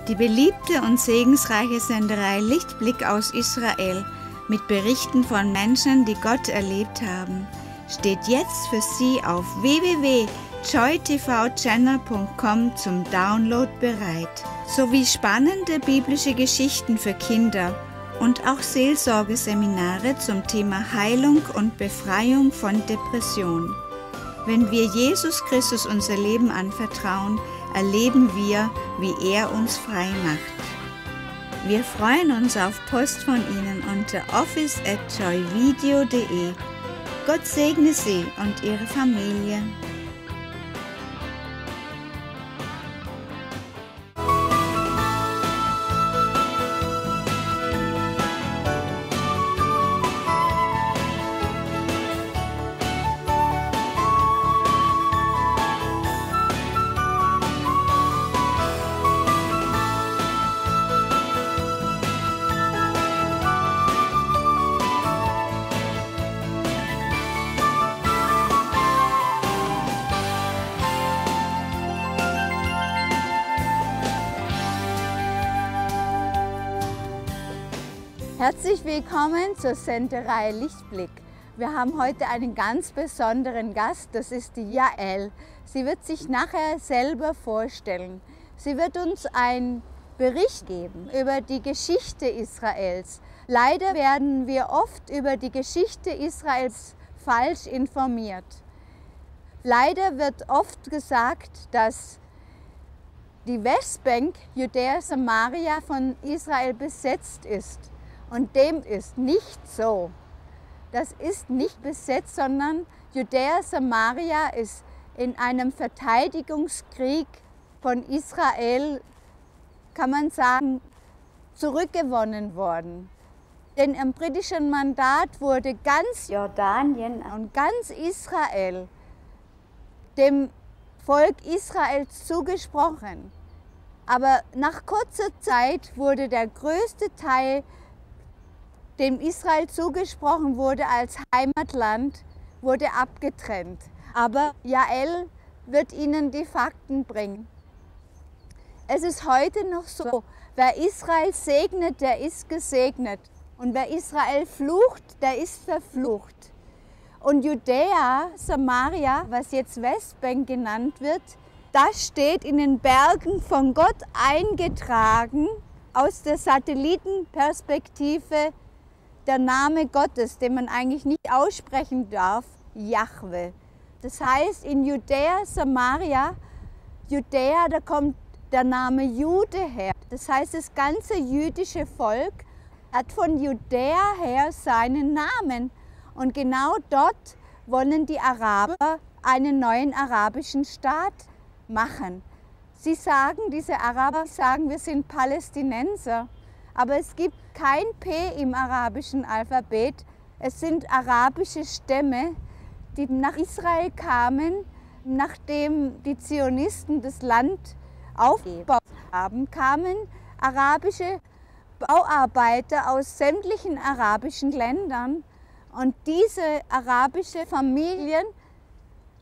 Die beliebte und segensreiche Senderei Lichtblick aus Israel mit Berichten von Menschen, die Gott erlebt haben, steht jetzt für Sie auf www.joytvchannel.com zum Download bereit, sowie spannende biblische Geschichten für Kinder und auch Seelsorgeseminare zum Thema Heilung und Befreiung von Depression. Wenn wir Jesus Christus unser Leben anvertrauen, erleben wir, wie er uns frei macht. Wir freuen uns auf Post von Ihnen unter office@joyvideo.de. Gott segne Sie und Ihre Familie. Herzlich willkommen zur Senderei Lichtblick. Wir haben heute einen ganz besonderen Gast, das ist die Jael. Sie wird sich nachher selber vorstellen. Sie wird uns einen Bericht geben über die Geschichte Israels. Leider werden wir oft über die Geschichte Israels falsch informiert. Leider wird oft gesagt, dass die Westbank, Judäa, Samaria von Israel besetzt ist. Und dem ist nicht so. Das ist nicht besetzt, sondern Judäa, Samaria ist in einem Verteidigungskrieg von Israel, kann man sagen, zurückgewonnen worden. Denn im britischen Mandat wurde ganz Jordanien und ganz Israel dem Volk Israels zugesprochen. Aber nach kurzer Zeit wurde der größte Teil, dem Israel zugesprochen wurde als Heimatland, wurde abgetrennt. Aber Jael wird Ihnen die Fakten bringen. Es ist heute noch so, wer Israel segnet, der ist gesegnet. Und wer Israel flucht, der ist verflucht. Und Judäa, Samaria, was jetzt Westbank genannt wird, das steht in den Bergen von Gott eingetragen aus der Satellitenperspektive. Der Name Gottes, den man eigentlich nicht aussprechen darf, Jahwe. Das heißt, in Judäa, Samaria, Judäa, da kommt der Name Jude her. Das heißt, das ganze jüdische Volk hat von Judäa her seinen Namen. Und genau dort wollen die Araber einen neuen arabischen Staat machen. Sie sagen, diese Araber sagen, wir sind Palästinenser. Aber es gibt kein P im arabischen Alphabet. Es sind arabische Stämme, die nach Israel kamen, nachdem die Zionisten das Land aufgebaut haben, kamen arabische Bauarbeiter aus sämtlichen arabischen Ländern. Und diese arabischen Familien,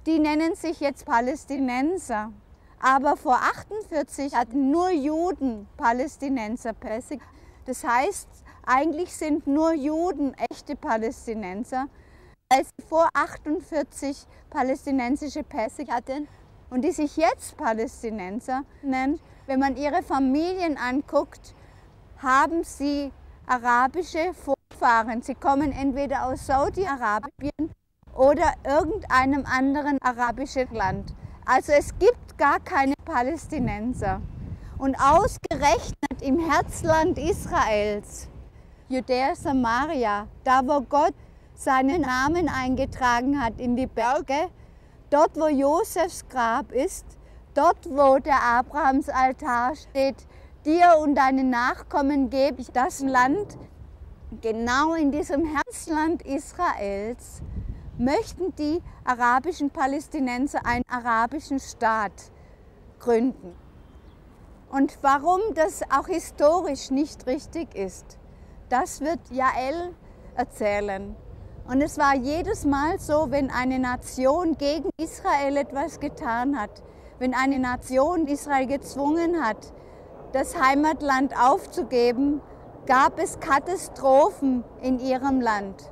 die nennen sich jetzt Palästinenser. Aber vor 1948 hatten nur Juden Palästinenserpässe. Das heißt, eigentlich sind nur Juden echte Palästinenser, als sie vor 1948 palästinensische Pässe hatten und die sich jetzt Palästinenser nennen. Wenn man ihre Familien anguckt, haben sie arabische Vorfahren. Sie kommen entweder aus Saudi-Arabien oder irgendeinem anderen arabischen Land. Also es gibt gar keine Palästinenser. Und ausgerechnet im Herzland Israels, Judäa, Samaria, da wo Gott seinen Namen eingetragen hat in die Berge, dort wo Josefs Grab ist, dort wo der Abrahamsaltar steht, dir und deinen Nachkommen gebe ich das Land, genau in diesem Herzland Israels, möchten die arabischen Palästinenser einen arabischen Staat gründen. Und warum das auch historisch nicht richtig ist, das wird Jael erzählen. Und es war jedes Mal so, wenn eine Nation gegen Israel etwas getan hat, wenn eine Nation Israel gezwungen hat, das Heimatland aufzugeben, gab es Katastrophen in ihrem Land.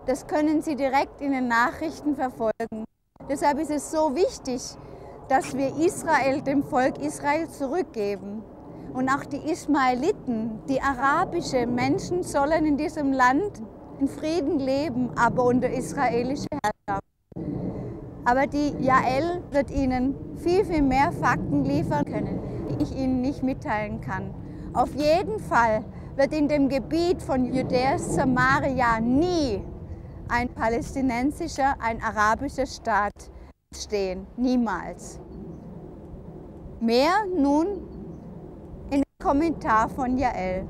Das können Sie direkt in den Nachrichten verfolgen. Deshalb ist es so wichtig, dass wir Israel, dem Volk Israel, zurückgeben. Und auch die Ismaeliten, die arabischen Menschen, sollen in diesem Land in Frieden leben, aber unter israelischer Herrschaft. Aber die Jael wird Ihnen viel, viel mehr Fakten liefern können, die ich Ihnen nicht mitteilen kann. Auf jeden Fall wird in dem Gebiet von Judäa-Samaria nie ein palästinensischer, ein arabischer Staat stehen. Niemals. Mehr nun in dem Kommentar von Jael.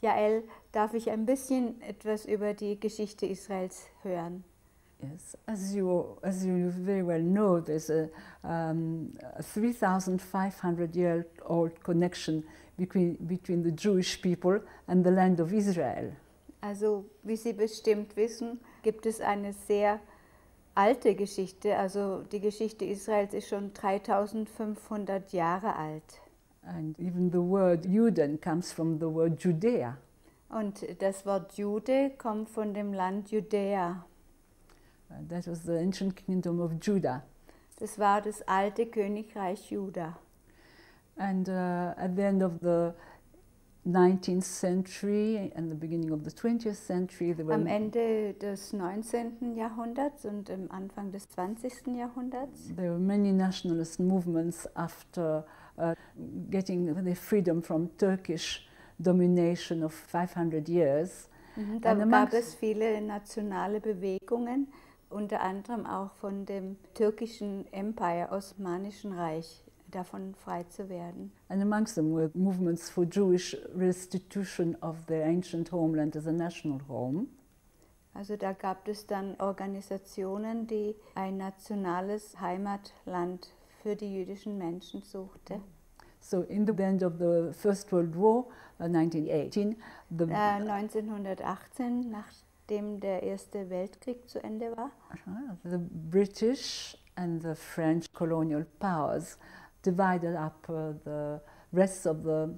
Jael, darf ich ein bisschen etwas über die Geschichte Israels hören? Yes, as you very well know, there's a 3,500-year-old connection between the Jewish people and the land of Israel. Also, wie Sie bestimmt wissen, gibt es eine sehr alte Geschichte. Also die Geschichte Israels ist schon 3.500 Jahre alt. And even the word Juden comes from the word Judea. Und das Wort Jude kommt von dem Land Judäa. That was the ancient kingdom of Judah. Das war das alte Königreich Juda. And at the end of the 19th century and the beginning of the 20th century, there were am Ende des 19. Jahrhunderts und am Anfang des 20. Jahrhunderts. There were many nationalist movements after getting the freedom from Turkish domination of 500 years. Da gab es viele nationale Bewegungen, unter anderem auch von dem türkischen Empire, Osmanischen Reich, davon frei zu werden. And amongst them were movements for Jewish restitution of their ancient homeland as a national home. Also da gab es dann Organisationen, die ein nationales Heimatland für die jüdischen Menschen suchte. So in the end of the First World War, 1918, 1918, nachdem der Erste Weltkrieg zu Ende war, the British and the French colonial powers divided up the rest of the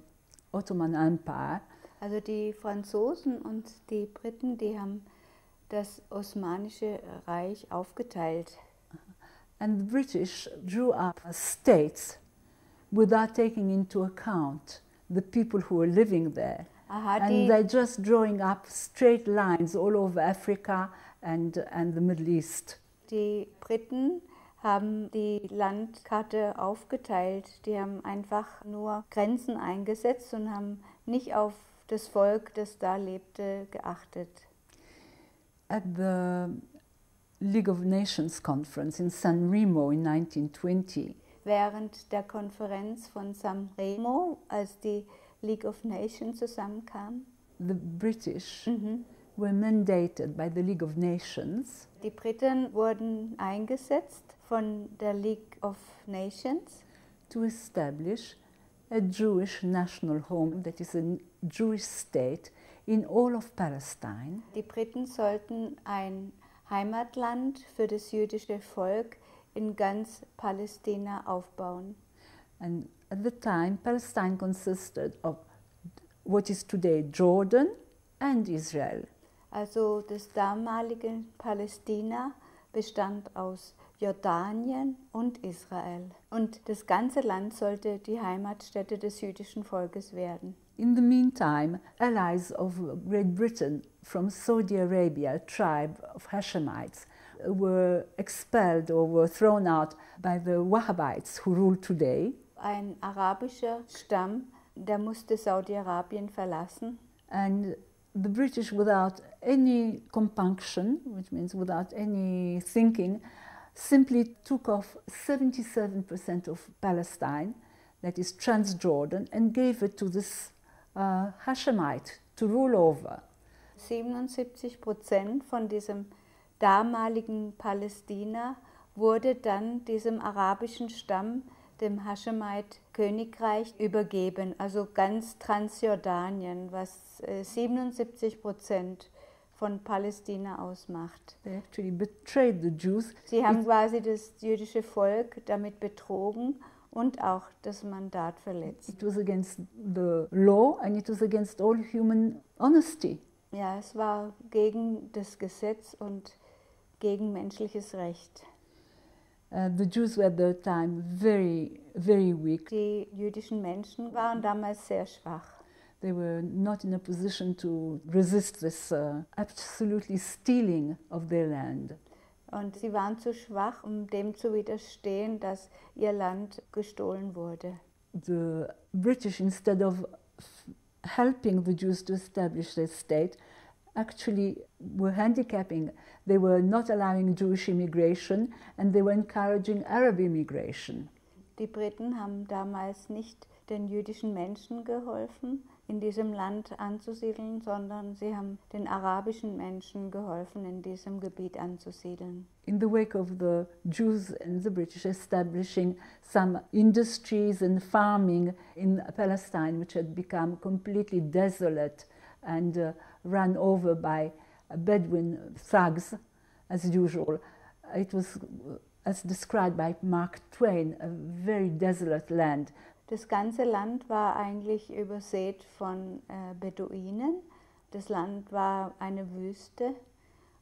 Ottoman Empire. Also die Franzosen und die Briten, die haben das Osmanische Reich aufgeteilt. And the British drew up states without taking into account the people who were living there. And they're just drawing up straight lines all over Africa and the Middle East. Die Briten haben die Landkarte aufgeteilt. Die haben einfach nur Grenzen eingesetzt und haben nicht auf das Volk, das da lebte, geachtet. At the League of Nations Conference in San Remo in 1920, während der Konferenz von San Remo, als die League of Nations zusammenkam, the British were mandated by the League of Nations. Die Briten wurden eingesetzt von der League of Nations to establish a Jewish national home, that is a Jewish state, in all of Palestine. Die Briten sollten ein Heimatland für das jüdische Volk in ganz Palästina aufbauen. And at the time, Palestine consisted of what is today Jordan and Israel. Also das damalige Palästina bestand aus Jordanien und Israel. Und das ganze Land sollte die Heimatstätte des jüdischen Volkes werden. In the meantime, allies of Great Britain from Saudi Arabia, a tribe of Hashemites, were expelled or were thrown out by the Wahhabites who rule today. Ein arabischer Stamm, der musste Saudi-Arabien verlassen. And the British, without any compunction, which means without any thinking, simply took off 77% of Palestine, that is Transjordan, and gave it to this Hashemite to rule over. 77% von diesem damaligen Palästina wurde dann diesem arabischen Stamm, dem Hashemite-Königreich, übergeben, also ganz Transjordanien, was 77% von Palästina ausmacht. They actually betrayed the Jews. Sie haben quasi das jüdische Volk damit betrogen und auch das Mandat verletzt. It was against the law and it was against all human honesty. Ja, es war gegen das Gesetz und gegen menschliches Recht. The Jews were at the time very, very weak. Die jüdischen Menschen waren damals sehr schwach. They were not in a position to resist this absolutely stealing of their land. Und sie waren zu schwach, um dem zu widerstehen, dass ihr Land gestohlen wurde. The British, instead of helping the Jews to establish their state, actually were handicapping. They were not allowing Jewish immigration and they were encouraging Arab immigration. Die Briten haben damals nicht den jüdischen Menschen geholfen, in diesem Land anzusiedeln, sondern sie haben den arabischen Menschen geholfen, in diesem Gebiet anzusiedeln. In the wake of the Jews and the British establishing some industries and farming in Palestine, which had become completely desolate and run over by Bedouin thugs, as usual. It was, as described by Mark Twain, a very desolate land. Das ganze Land war eigentlich übersät von Beduinen. Das Land war eine Wüste.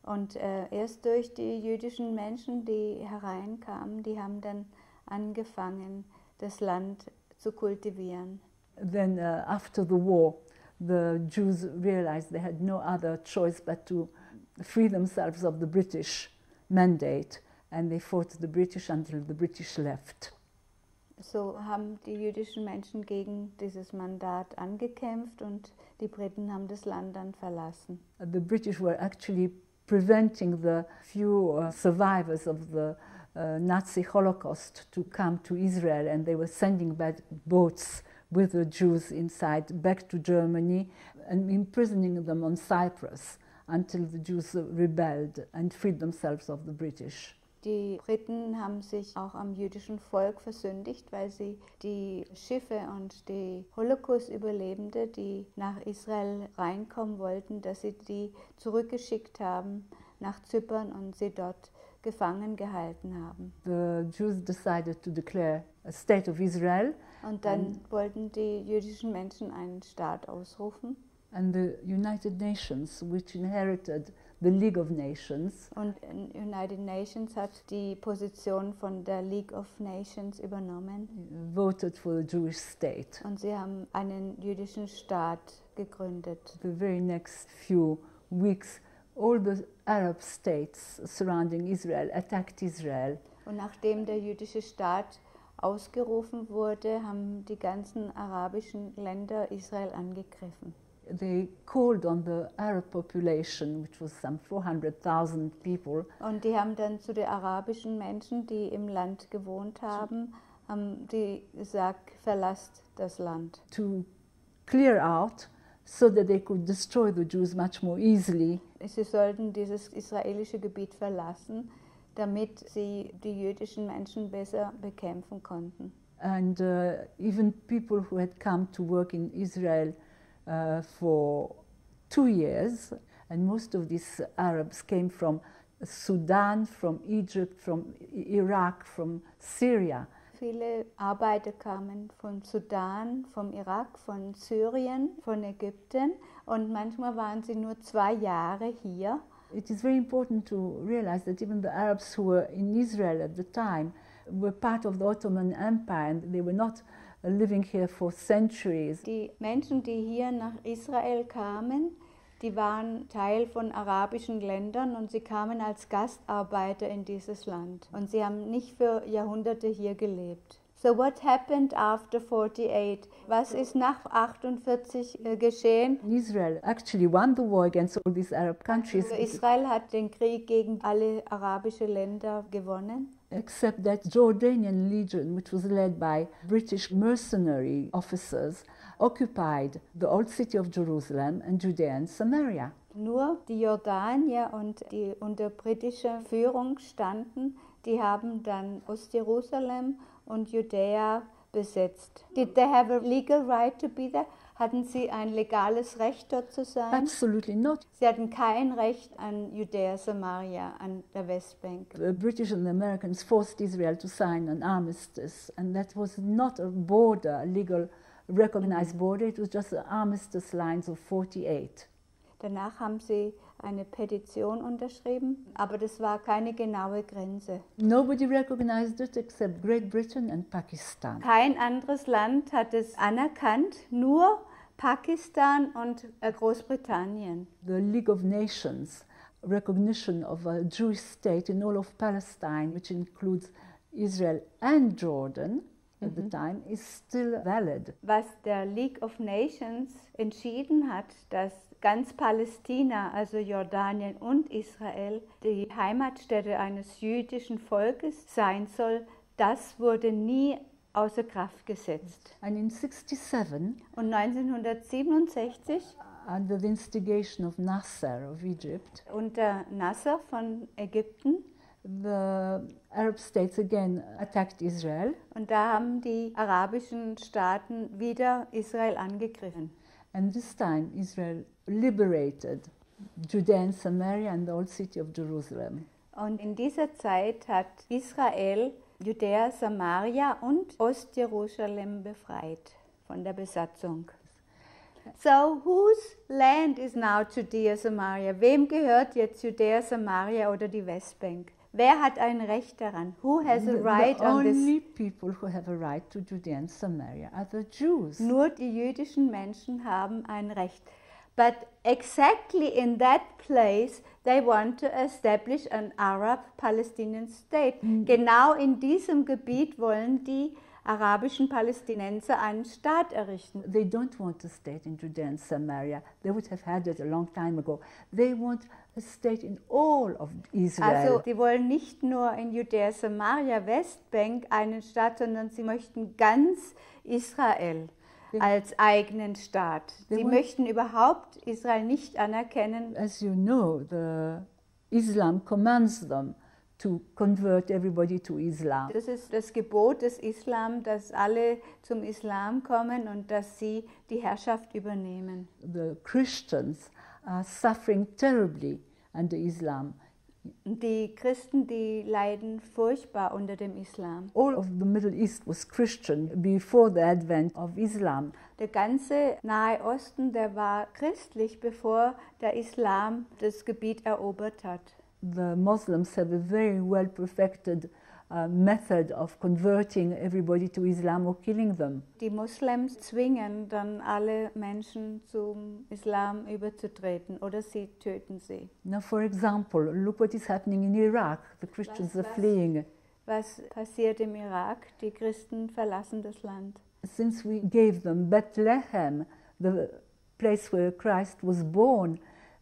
Und erst durch die jüdischen Menschen, die hereinkamen, die haben dann angefangen, das Land zu kultivieren. Then after the war, the Jews realized they had no other choice but to free themselves of the British mandate, and they fought the British until the British left. So haben die jüdischen Menschen gegen dieses Mandat angekämpft und die Briten haben das Land dann verlassen. The British were actually preventing the few survivors of the Nazi Holocaust to come to Israel, and they were sending back boats with the Jews inside back to Germany and imprisoning them on Cyprus until the Jews rebelled and freed themselves of the British. Die Briten haben sich auch am jüdischen Volk versündigt, weil sie die Schiffe und die Holocaust-Überlebende, die nach Israel reinkommen wollten, dass sie die zurückgeschickt haben nach Zypern und sie dort gefangen gehalten haben. The Jews decided to declare a state of Israel. Und dann wollten die jüdischen Menschen einen Staat ausrufen. And the United Nations, which inherited the League of Nations. Und United Nations hat die Position von der League of Nations übernommen. Voted for the Jewish state. Und sie haben einen jüdischen Staat gegründet. The very next few weeks, all the Arab states surrounding Israel attacked Israel. Und nachdem der jüdische Staat ausgerufen wurde, haben die ganzen arabischen Länder Israel angegriffen. They called on the Arab population, which was some 400,000 people. Und die haben dann zu den arabischen Menschen, die im Land gewohnt haben, die gesagt, verlasst das Land. To clear out so that they could destroy the Jews much more easily. Sie sollten dieses israelische Gebiet verlassen, damit sie die jüdischen Menschen besser bekämpfen konnten. And even people who had come to work in Israel for 2 years, and most of these Arabs came from Sudan, from Egypt, from Iraq, from Syria. Viele Arbeiter kamen von Sudan, vom Irak, von Syrien, von Ägypten und manchmal waren sie nur 2 Jahre hier. It is very important to realize that even the Arabs who were in Israel at the time were part of the Ottoman Empire and they were not living here for centuries. Die Menschen, die hier nach Israel kamen, die waren Teil von arabischen Ländern und sie kamen als Gastarbeiter in dieses Land. Und sie haben nicht für Jahrhunderte hier gelebt. So what happened after 48? Was ist nach 48 geschehen? Israel actually won the war against all these Arab countries. Israel hat den Krieg gegen alle arabische Länder gewonnen. Except that Jordanian legion, which was led by British mercenary officers, occupied the old city of Jerusalem and Judea and Samaria. Nur die Jordanier und die unter britischer Führung standen, die haben dann Ost-Jerusalem und Judäa besetzt. Did they have a legal right to be there? Hatten Sie ein legales Recht, dort zu sein? Absolutely not. Sie hatten kein Recht an Judäa Samaria, an der Westbank. The British and the Americans forced Israel to sign an armistice, and that was not a border, a legal recognized border, it was just the armistice lines of 48. Danach haben Sie eine Petition unterschrieben, aber das war keine genaue Grenze. Nobody recognized it except Great Britain and Pakistan. Kein anderes Land hat es anerkannt, nur Pakistan und Großbritannien. The League of Nations recognition of a Jewish state in all of Palestine, which includes Israel and Jordan at the time, is still valid. Was der League of Nations entschieden hat, dass ganz Palästina, also Jordanien und Israel, die Heimatstätte eines jüdischen Volkes sein soll, das wurde nie außer Kraft gesetzt. And in 1967, Und 1967, under the instigation of Nasser of Egypt, unter Nasser von Ägypten, the Arab states again attacked Israel. und da haben die arabischen Staaten wieder Israel angegriffen. And this time Israel liberated Judea and Samaria and the old city of Jerusalem. Und in dieser Zeit hat Israel Judäa, Samaria und Ostjerusalem befreit von der Besatzung. So, whose land is now Judäa, Samaria? Wem gehört jetzt Judäa, Samaria oder die Westbank? Wer hat ein Recht daran? Who has a right The on this? only people who have a right to Judea and Samaria are the Jews. Nur die jüdischen Menschen haben ein Recht. But exactly in that place they want to establish an Arab-Palestinian state. Genau in diesem Gebiet wollen die arabischen Palästinenser einen Staat errichten. They don't want a state in Judea and Samaria. They would have had it a long time ago. They want a state in all of Israel. Also, sie wollen nicht nur in Judäa, Samaria, Westbank einen Staat, sondern sie möchten ganz Israel als eigenen Staat. Sie möchten überhaupt Israel nicht anerkennen. As you know, the Islam commands them to convert everybody to Islam. Das ist das Gebot des Islam, dass alle zum Islam kommen und dass sie die Herrschaft übernehmen. The Christians are suffering terribly under Islam. Die Christen, die leiden furchtbar unter dem Islam. All of the Middle East was Christian before the advent of Islam. Der ganze Nahe Osten, der war christlich, bevor der Islam das Gebiet erobert hat. The Muslims have a very well perfected method of converting everybody to Islam or killing them. Die Moslems zwingen dann alle Menschen zum Islam überzutreten oder sie töten sie. Now, for example, look what is happening in Iraq. The Christians are fleeing. Was passiert im Irak? Die Christen verlassen das Land. Since we gave them Bethlehem, the place where Christ was born,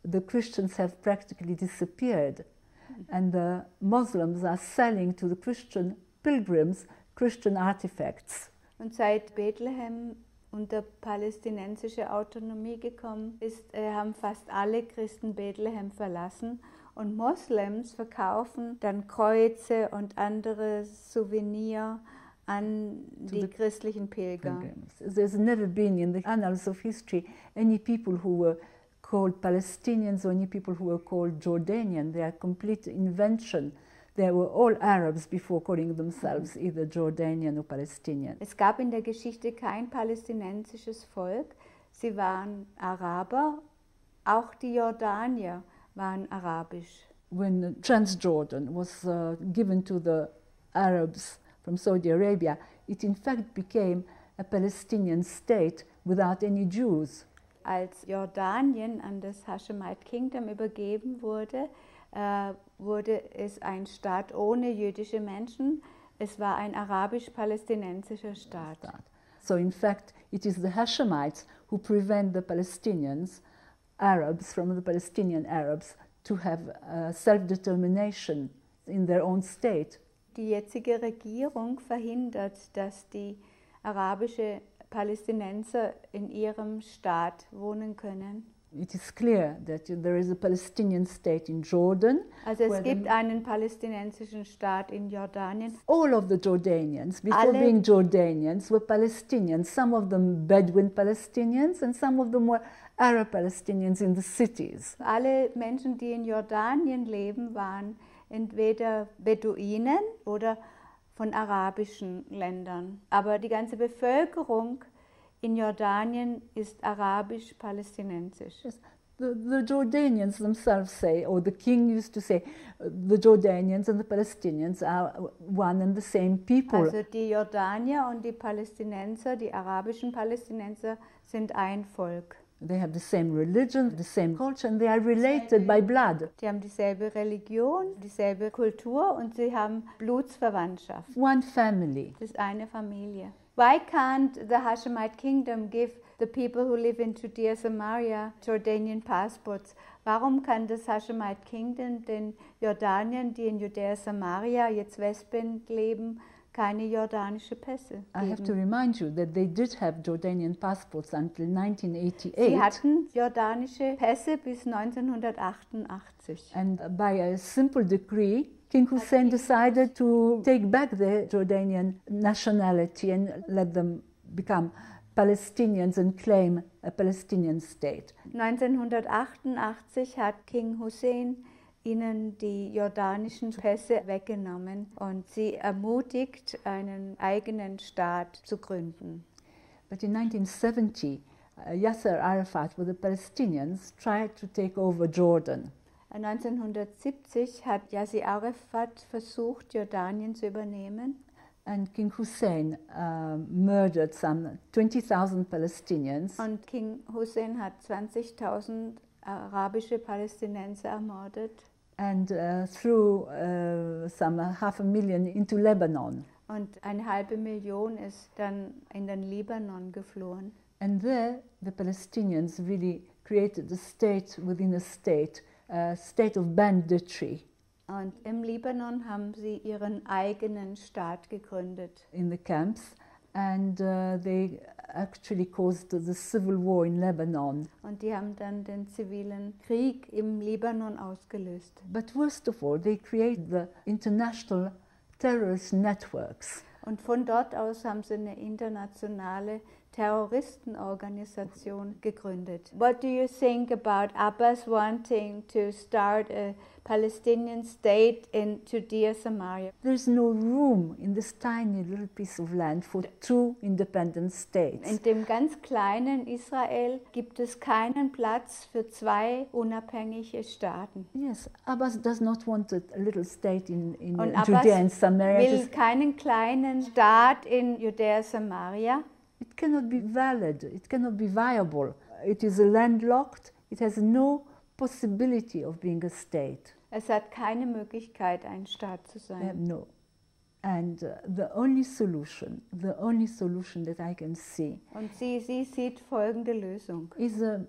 the Christians have practically disappeared. And the Muslims are selling to the Christian pilgrims Christian artifacts. Und seit Bethlehem unter palästinensische Autonomie gekommen ist, haben fast alle Christen Bethlehem verlassen. Und Moslems verkaufen dann Kreuze und andere Souvenir an die christlichen Pilger. There's never been in the annals of history any people who were called Palestinians or any people who were called Jordanian. They are a complete invention. They were all Arabs before calling themselves either Jordanian or Palestinian. Es gab in der Geschichte kein palästinensisches Volk. Sie waren Araber, auch die Jordanier waren arabisch. When Transjordan was given to the Arabs from Saudi Arabia, it in fact became a Palestinian state without any Jews. Als Jordanien an das Hashemite Kingdom übergeben wurde, wurde es ein Staat ohne jüdische Menschen. Es war ein arabisch-palästinensischer Staat. So in fact, it is the Hashemites who prevent the Palestinians, Arabs, from the Palestinian Arabs to have self-determination in their own state. Die jetzige Regierung verhindert, dass die arabische Palästinenser in ihrem Staat wohnen können. it is clear that there is a Palestinian state in Jordan. Also es gibt einen palästinensischen Staat in Jordanien. All of the Jordanians, before being Jordanians, were Palestinians. Some of them Bedouin Palestinians and some of them were Arab Palestinians in the cities. Alle Menschen, die in Jordanien leben, waren entweder Beduinen oder von arabischen Ländern. Aber die ganze Bevölkerung in Jordanien ist arabisch-palästinensisch. Yes. The Jordanians themselves say, or the king used to say, the Jordanians and the Palestinians are one and the same people. Also die Jordanier und die Palästinenser, die arabischen Palästinenser, sind ein Volk. They have the same religion, the same culture, and they are related by blood. Die haben dieselbe Religion, dieselbe Kultur und sie haben Blutsverwandtschaft. One family. Das ist eine Familie. Why can't the Hashemite kingdom give the people who live in Judea, Samaria, Jordanian passports? Warum kann das Hashemite kingdom den Jordaniern, die in Judäa, Samaria, jetzt Westbank leben, keine jordanische Pässe geben? I have to remind you that they did have Jordanian passports until 1988. Sie hatten jordanische Pässe bis 1988. And by a simple decree, King Hussein decided to take back the Jordanian nationality and let them become Palestinians and claim a Palestinian state. 1988 hat King Hussein ihnen die jordanischen Pässe weggenommen und sie ermutigt, einen eigenen Staat zu gründen. But in 1970, Yasser Arafat with the Palestinians tried to take over Jordan. 1970 hat Yasser Arafat versucht, Jordanien zu übernehmen. And King Hussein murdered some 20,000 Palestinians. Und King Hussein hat 20.000 arabische Palästinenser ermordet. And threw some 500,000 into Lebanon. Und 500,000 ist dann in den Libanon geflohen. And there, the Palestinians really created a state within a state of banditry. Und im Libanon haben sie ihren eigenen Staat gegründet. In the camps, and they actually caused the civil war in Lebanon. Und die haben dann den zivilen Krieg im Libanon ausgelöst. But worst of all, they created the international terrorist networks. Und von dort aus haben sie eine internationale Terroristenorganisation gegründet. What do you think about Abbas wanting to start a Palestinian state in Judea, Samaria? There's no room in this tiny little piece of land for two independent states. In dem ganz kleinen Israel gibt es keinen Platz für zwei unabhängige Staaten. Yes, Abbas does not want a little state in Und Judea and Samaria. Will keinen kleinen Staat in Judäa, Samaria. It cannot be valid, it cannot be viable. It is landlocked, it has no possibility of being a state. Es hat keine Möglichkeit, ein Staat zu sein. No. And the only solution that I can see Und sie sieht folgende Lösung. is a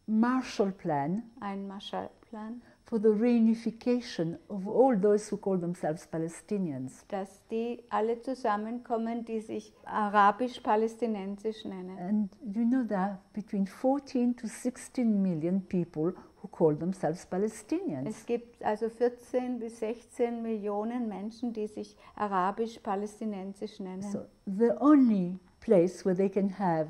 Marshall Plan Ein Marshallplan, for the reunification of all those who call themselves Palestinians. dass die alle zusammenkommen, die sich arabisch-palästinensisch nennen. And you know that between 14 to 16 million people who call themselves Palestinians. Es gibt also 14 bis 16 Millionen Menschen, die sich arabisch-palästinensisch nennen. So the only place where they can have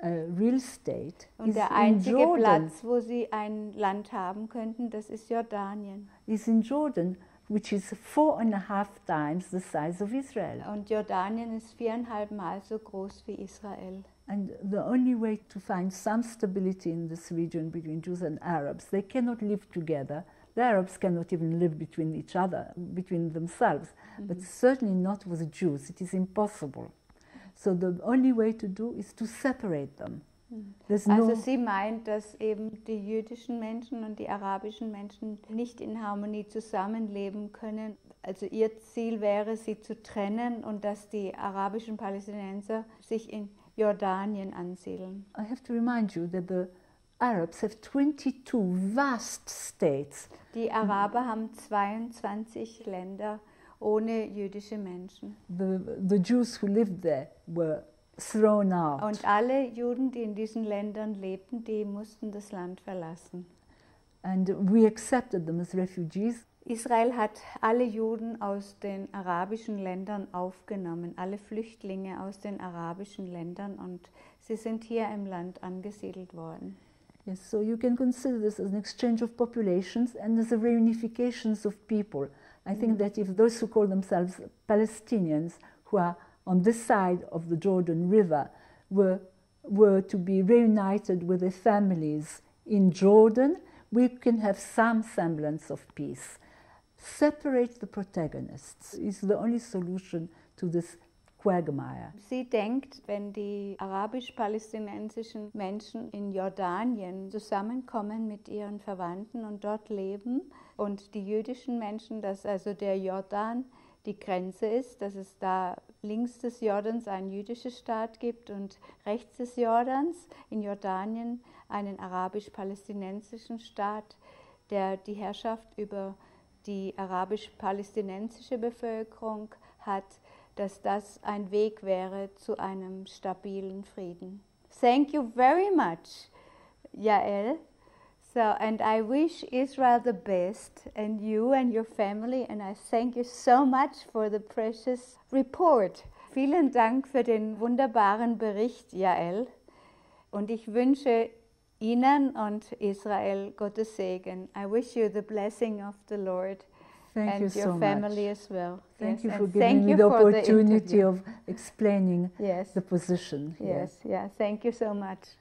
a real state Und is der in einzige Jordan. Platz, wo sie ein Land haben könnten, das ist Jordanien. Is in Jordan, which is 4.5 times the size of Israel. Und Jordanien ist 4,5 Mal so groß wie Israel. And the only way to find some stability in this region between Jews and Arabs, they cannot live together. The Arabs cannot even live between each other, between themselves, but certainly not with the Jews. It is impossible. So the only way to do is to separate them. There's Also no, sie meint, dass eben die jüdischen Menschen und die arabischen Menschen nicht in Harmonie zusammenleben können. Also ihr Ziel wäre, sie zu trennen und dass die arabischen Palästinenser sich in Jordanien ansiedeln. I have to remind you that the Arabs have 22 vast states. Die Araber haben 22 Länder ohne jüdische Menschen. The Jews who lived there were thrown out. Und alle Juden, die in diesen Ländern lebten, die mussten das Land verlassen. And we accepted them as refugees. Israel hat alle Juden aus den arabischen Ländern aufgenommen, alle Flüchtlinge aus den arabischen Ländern, und sie sind hier im Land angesiedelt worden. Yes, so you can consider this as an exchange of populations and as a reunification of people. I think that if those who call themselves Palestinians, who are on this side of the Jordan River, were to be reunited with their families in Jordan, we can have some semblance of peace. Separate the protagonists is the only solution to this quagmire. Sie denkt, wenn die arabisch-palästinensischen Menschen in Jordanien zusammenkommen mit ihren Verwandten und dort leben, und die jüdischen Menschen, dass also der Jordan die Grenze ist, dass es da links des Jordans einen jüdischen Staat gibt und rechts des Jordans in Jordanien einen arabisch-palästinensischen Staat, der die Herrschaft über die arabisch-palästinensische Bevölkerung hat, dass das ein Weg wäre zu einem stabilen Frieden. Thank you very much, Jael. So, and I wish Israel the best, and you and your family, and I thank you so much for the precious report. Vielen Dank für den wunderbaren Bericht, Jael. Und ich wünsche Ihnen und Israel Gottes Segen. I wish you the blessing of the Lord. Thank you and your so family much. as well. Thank you and for giving me the opportunity of explaining the position. Yes, yeah. Thank you so much.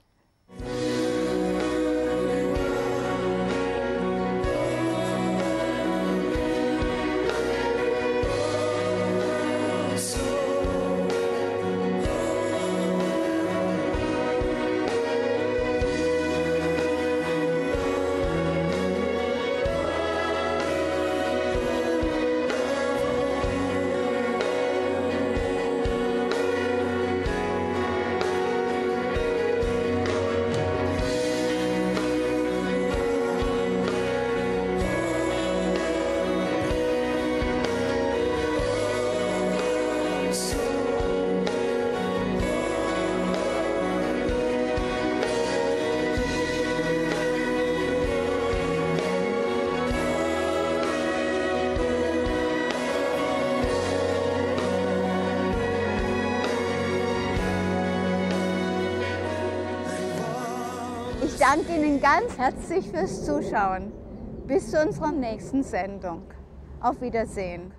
Ich danke Ihnen ganz herzlich fürs Zuschauen. Bis zu unserer nächsten Sendung. Auf Wiedersehen.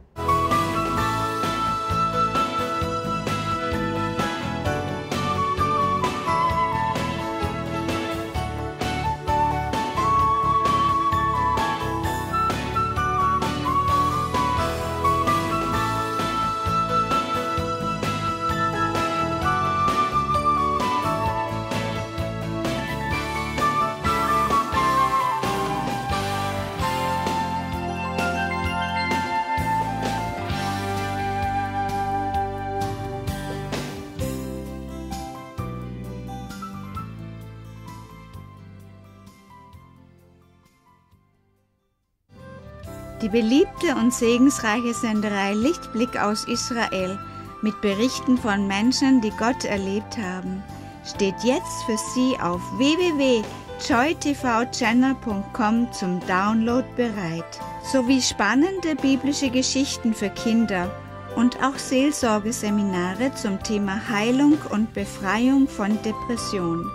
Die beliebte und segensreiche Senderei Lichtblick aus Israel mit Berichten von Menschen, die Gott erlebt haben, steht jetzt für Sie auf www.joytvchannel.com zum Download bereit, sowie spannende biblische Geschichten für Kinder und auch Seelsorgeseminare zum Thema Heilung und Befreiung von Depression.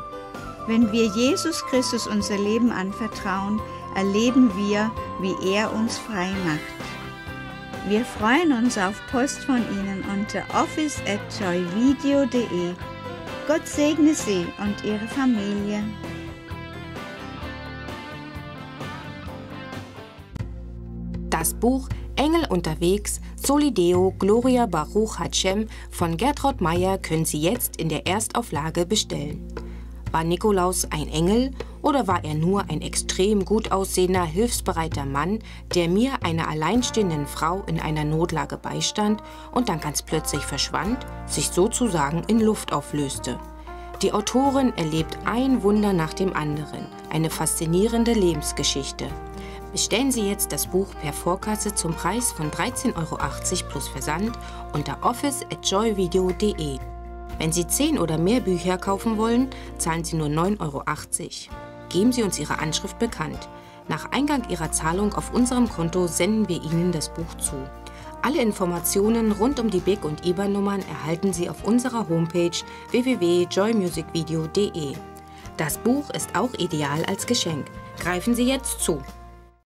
Wenn wir Jesus Christus unser Leben anvertrauen, erleben wir, wie er uns frei macht. Wir freuen uns auf Post von Ihnen unter office@joyvideo.de. Gott segne Sie und Ihre Familie. Das Buch Engel unterwegs, Soli Deo, Gloria Baruch Hashem von Gertraud Meyer können Sie jetzt in der Erstauflage bestellen. War Nikolaus ein Engel oder war er nur ein extrem gut aussehender, hilfsbereiter Mann, der mir, einer alleinstehenden Frau, in einer Notlage beistand und dann ganz plötzlich verschwand, sich sozusagen in Luft auflöste? Die Autorin erlebt ein Wunder nach dem anderen, eine faszinierende Lebensgeschichte. Bestellen Sie jetzt das Buch per Vorkasse zum Preis von 13,80 € plus Versand unter office@joyvideo.de. Wenn Sie 10 oder mehr Bücher kaufen wollen, zahlen Sie nur 9,80 €. Geben Sie uns Ihre Anschrift bekannt. Nach Eingang Ihrer Zahlung auf unserem Konto senden wir Ihnen das Buch zu. Alle Informationen rund um die BIC- und IBAN-Nummern erhalten Sie auf unserer Homepage www.joymusicvideo.de. Das Buch ist auch ideal als Geschenk. Greifen Sie jetzt zu!